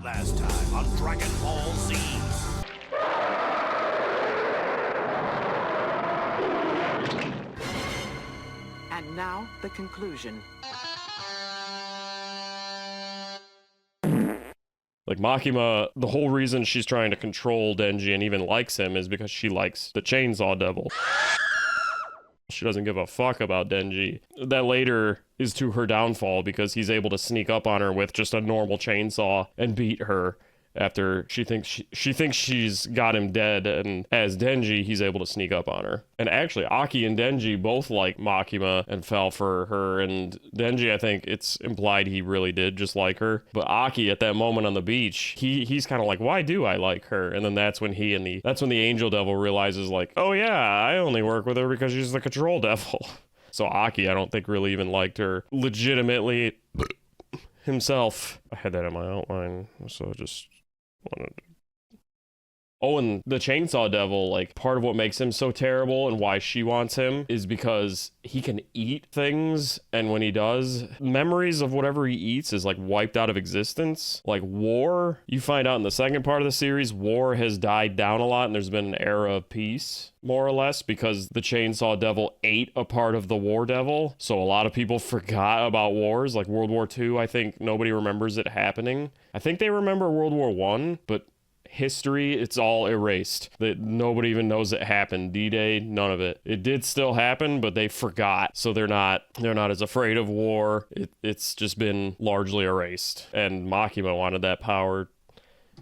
last time on Dragon Ball Z. And now, the conclusion. Like, Makima, the whole reason she's trying to control Denji and even likes him is because she likes the Chainsaw Devil. She doesn't give a fuck about Denji. That later is to her downfall because he's able to sneak up on her with just a normal chainsaw and beat her after she thinks she's got him dead, and as Denji, he's able to sneak up on her. And actually, Aki and Denji both like Makima and fell for her, and Denji, I think it's implied he really did just like her. But Aki, at that moment on the beach, he's kind of like, why do I like her? And then that's when the Angel Devil realizes, like, oh yeah, I only work with her because she's the control devil. So Aki, I don't think really even liked her legitimately himself. I had that in my outline, so just wanted to... Oh, and the Chainsaw Devil, like, part of what makes him so terrible and why she wants him is because he can eat things, and when he does, memories of whatever he eats is, like, wiped out of existence. Like, War, you find out in the second part of the series, War has died down a lot, and there's been an era of peace, more or less, because the Chainsaw Devil ate a part of the War Devil, so a lot of people forgot about wars. Like, World War II, I think nobody remembers it happening. I think they remember World War I, but history, it's all erased. That nobody even knows it happened. D-Day, none of it. It did still happen, but they forgot. So they're not as afraid of war. It's just been largely erased. And Makima wanted that power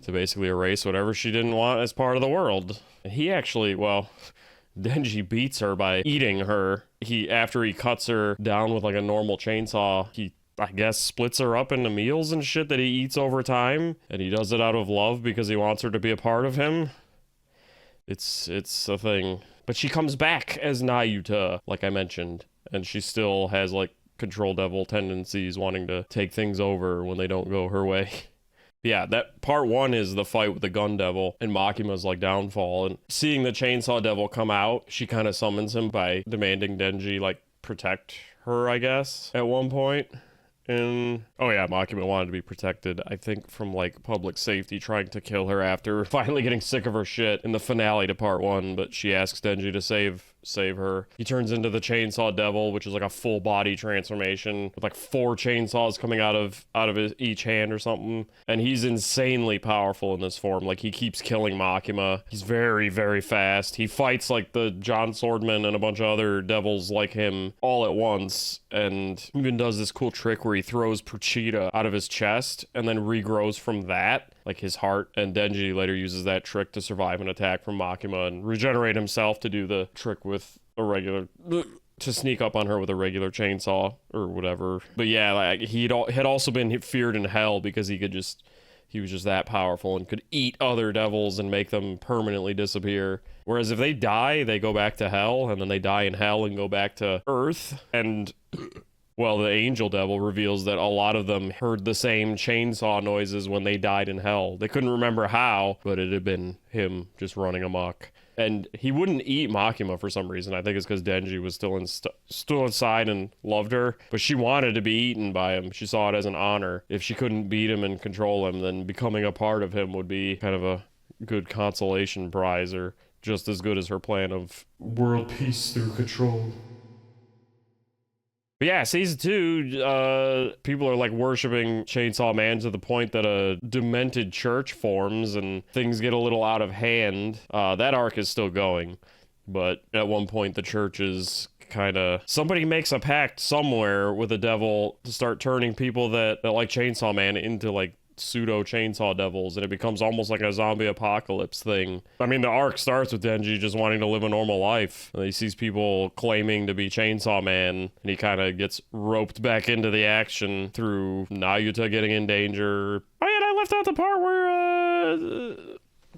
to basically erase whatever she didn't want as part of the world. He actually, well, Denji beats her by eating her. After he cuts her down with like a normal chainsaw, he, I guess, splits her up into meals and shit that he eats over time, and he does it out of love because he wants her to be a part of him. It's a thing. But she comes back as Nayuta, like I mentioned, and she still has like control devil tendencies, wanting to take things over when they don't go her way. Yeah, that part one is the fight with the gun devil and Makima's like downfall, and seeing the chainsaw devil come out, she kind of summons him by demanding Denji like protect her, I guess, at one point. And oh yeah, Makima wanted to be protected, I think, from like public safety trying to kill her after finally getting sick of her shit in the finale to part one, but she asks Denji to save her. He turns into the chainsaw devil, which is like a full body transformation with like 4 chainsaws coming out of each hand or something, and he's insanely powerful in this form. Like, he keeps killing Makima. He's very, very fast. He fights like the John Swordman and a bunch of other devils like him all at once, and even does this cool trick where he throws Pochita out of his chest and then regrows from that, like his heart, and Denji later uses that trick to survive an attack from Makima and regenerate himself to do the trick with a regular, to sneak up on her with a regular chainsaw or whatever. But yeah, like, had also been feared in hell because he was just that powerful and could eat other devils and make them permanently disappear. Whereas if they die, they go back to hell, and then they die in hell and go back to Earth. And well, the Angel Devil reveals that a lot of them heard the same chainsaw noises when they died in hell. They couldn't remember how, but it had been him just running amok. And he wouldn't eat Makima for some reason. I think it's because Denji was still inside and loved her. But she wanted to be eaten by him. She saw it as an honor. If she couldn't beat him and control him, then becoming a part of him would be kind of a good consolation prize, or just as good as her plan of world peace through control. But yeah, season 2, people are like worshiping Chainsaw Man to the point that a demented church forms and things get a little out of hand. That arc is still going, but at one point the church is somebody makes a pact somewhere with the devil to start turning people that like Chainsaw Man into like pseudo chainsaw devils, and it becomes almost like a zombie apocalypse thing. I mean, the arc starts with Denji just wanting to live a normal life, and he sees people claiming to be Chainsaw Man, and he kind of gets roped back into the action through Nayuta getting in danger. Oh yeah, and I left out the part where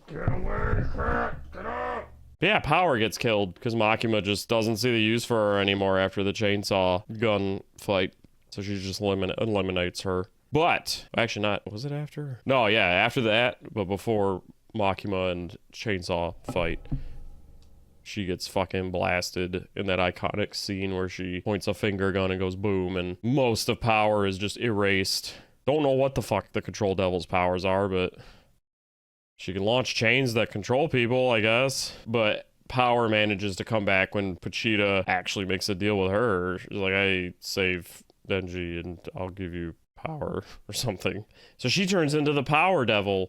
get away, crap, get up. Yeah, Power gets killed because Makima just doesn't see the use for her anymore after the chainsaw gun fight, so she just eliminates her. But, actually not, was it after? No, yeah, after that, but before Makima and Chainsaw fight, she gets fucking blasted in that iconic scene where she points a finger gun and goes boom, and most of Power is just erased. Don't know what the fuck the Control Devil's powers are, but she can launch chains that control people, I guess. But Power manages to come back when Pochita actually makes a deal with her. She's like, I save Denji and I'll give you power or something. So she turns into the Power Devil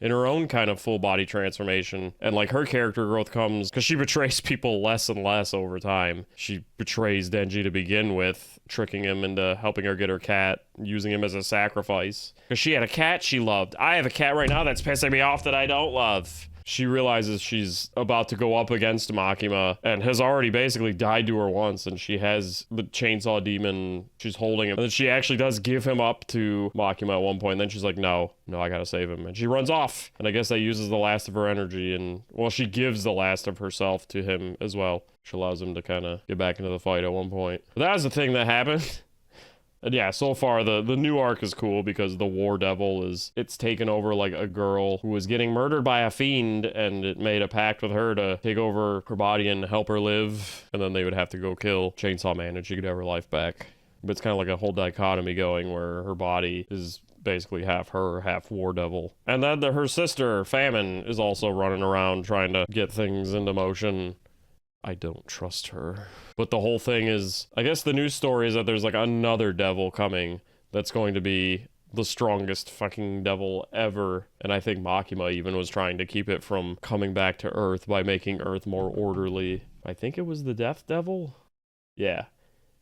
in her own kind of full body transformation. And like her character growth comes because she betrays people less and less over time. She betrays Denji to begin with, tricking him into helping her get her cat, using him as a sacrifice. Because she had a cat she loved. I have a cat right now that's pissing me off that I don't love. She realizes she's about to go up against Makima and has already basically died to her once, and she has the chainsaw demon. She's holding him. And then she actually does give him up to Makima at one point. And then she's like, no, I gotta save him. And she runs off. And I guess that uses the last of her energy. And, well, she gives the last of herself to him as well. She allows him to kind of get back into the fight at one point. But that was the thing that happened. And yeah, so far the new arc is cool because the War Devil it's taken over like a girl who was getting murdered by a fiend, and it made a pact with her to take over her body and help her live, and then they would have to go kill Chainsaw Man and she could have her life back. But it's kind of like a whole dichotomy going where her body is basically half her, half War Devil. And then her sister, Famine, is also running around trying to get things into motion. I don't trust her. But the whole thing is, I guess the news story is that there's like another devil coming that's going to be the strongest fucking devil ever. And I think Makima even was trying to keep it from coming back to Earth by making Earth more orderly. I think it was the Death Devil? Yeah.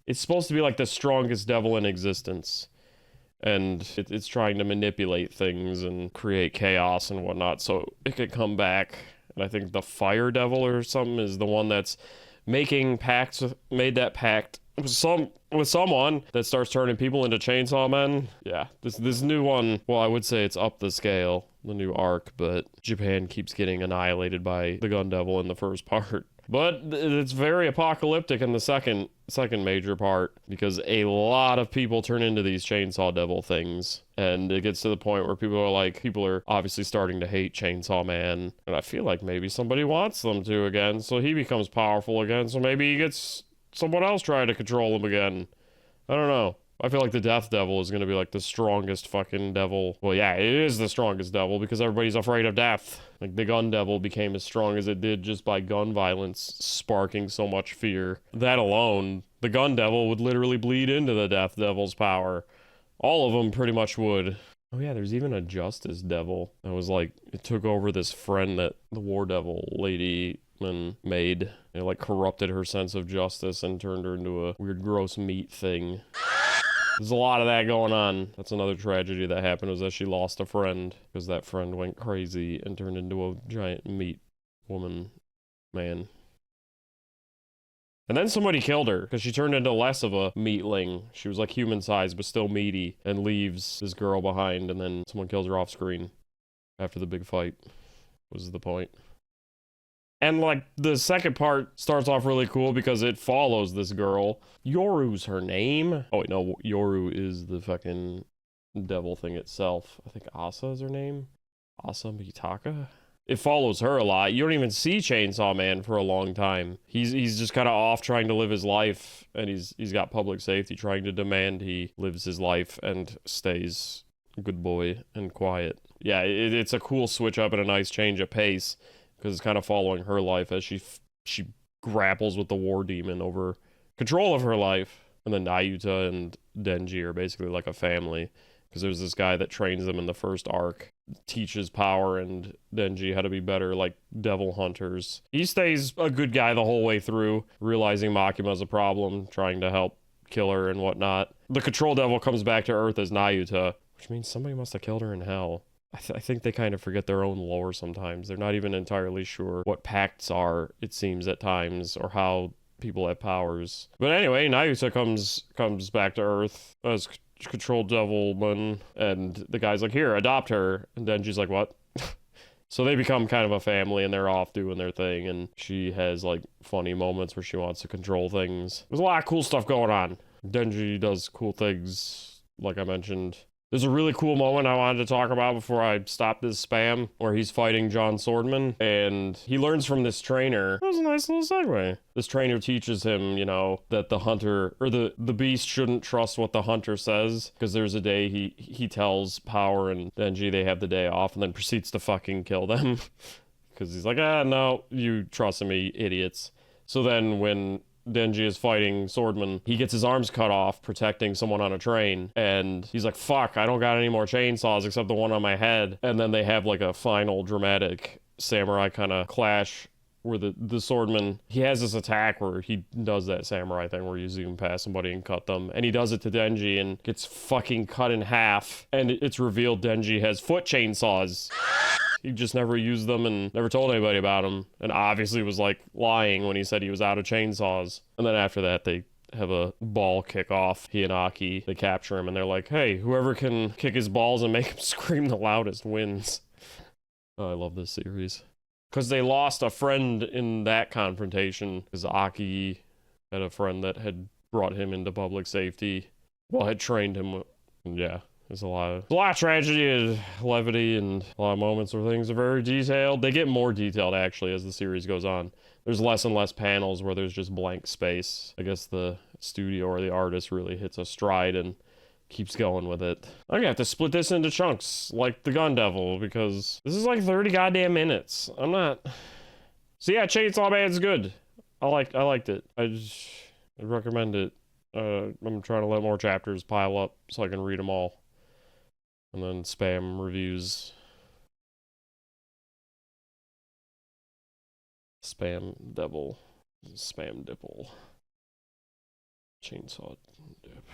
It's supposed to be like the strongest devil in existence. And it's trying to manipulate things and create chaos and whatnot so it could come back. And I think the Fire Devil or something is the one that's made that pact with someone that starts turning people into chainsaw men. Yeah, this new one, well, I would say it's up the scale, the new arc, but Japan keeps getting annihilated by the Gun Devil in the first part. But it's very apocalyptic in the second major part because a lot of people turn into these Chainsaw Devil things. And it gets to the point where people are obviously starting to hate Chainsaw Man. And I feel like maybe somebody wants them to again. So he becomes powerful again. So maybe he gets someone else trying to control him again. I don't know. I feel like the Death Devil is going to be like the strongest fucking devil. Well, yeah, it is the strongest devil because everybody's afraid of death. Like the Gun Devil became as strong as it did just by gun violence, sparking so much fear. That alone, the Gun Devil would literally bleed into the Death Devil's power. All of them pretty much would. Oh yeah, there's even a Justice Devil. That was like, it took over this friend that the War Devil lady made. It like corrupted her sense of justice and turned her into a weird gross meat thing. There's a lot of that going on. That's another tragedy that happened, was that she lost a friend because that friend went crazy and turned into a giant meat woman man. And then somebody killed her because she turned into less of a meatling. She was like human sized but still meaty, and leaves this girl behind, and then someone kills her off screen after the big fight was the point. And like the second part starts off really cool because it follows this girl. Yoru's her name. Oh wait, no, Yoru is the fucking devil thing itself. I think Asa is her name. Asa Mitaka. It follows her a lot. You don't even see Chainsaw Man for a long time. He's just kind of off trying to live his life, and he's got public safety trying to demand he lives his life and stays a good boy and quiet. Yeah, it's a cool switch up and a nice change of pace. Because it's kind of following her life as she grapples with the war demon over control of her life. And then Nayuta and Denji are basically like a family. Because there's this guy that trains them in the first arc. Teaches Power and Denji how to be better, like, devil hunters. He stays a good guy the whole way through, realizing Makima's a problem, trying to help kill her and whatnot. The Control Devil comes back to Earth as Nayuta, which means somebody must have killed her in hell. I think they kind of forget their own lore sometimes. They're not even entirely sure what pacts are, it seems at times, or how people have powers. But anyway, Nayuta comes back to Earth as Control Devilman, and the guy's like, here, adopt her. And then she's like, what? So they become kind of a family, and they're off doing their thing, and she has like funny moments where she wants to control things. There's a lot of cool stuff going on. Denji does cool things, like I mentioned. There's a really cool moment I wanted to talk about before I stop this spam, where he's fighting John Swordman, and he learns from this trainer. That was a nice little segue. This trainer teaches him, you know, that the hunter, or the beast shouldn't trust what the hunter says, because there's a day he tells Power and Denji they have the day off, and then proceeds to fucking kill them. Because he's like, no, you trust me, idiots. So then when Denji is fighting Swordman, he gets his arms cut off protecting someone on a train, and he's like, fuck, I don't got any more chainsaws except the one on my head. And then they have like a final dramatic samurai kind of clash where the swordman, he has this attack where he does that samurai thing where you zoom past somebody and cut them, and he does it to Denji and gets fucking cut in half, and it's revealed Denji has foot chainsaws. He just never used them and never told anybody about them, and obviously was like lying when he said he was out of chainsaws. And then after that, they have a ball kick off. He and Aki, they capture him, and they're like, hey, whoever can kick his balls and make him scream the loudest wins. Oh, I love this series. Because they lost a friend in that confrontation, because Aki had a friend that had brought him into public safety, well, had trained him. Yeah. There's a lot of tragedy and levity and a lot of moments where things are very detailed. They get more detailed, actually, as the series goes on. There's less and less panels where there's just blank space. I guess the studio or the artist really hits a stride and keeps going with it. I'm gonna have to split this into chunks, like the Gun Devil, because this is like 30 goddamn minutes. I'm not... So yeah, Chainsaw Man's good. I liked it. I'd recommend it. I'm trying to let more chapters pile up so I can read them all. And then spam reviews. Spam devil. Spam dipple. Chainsaw dip.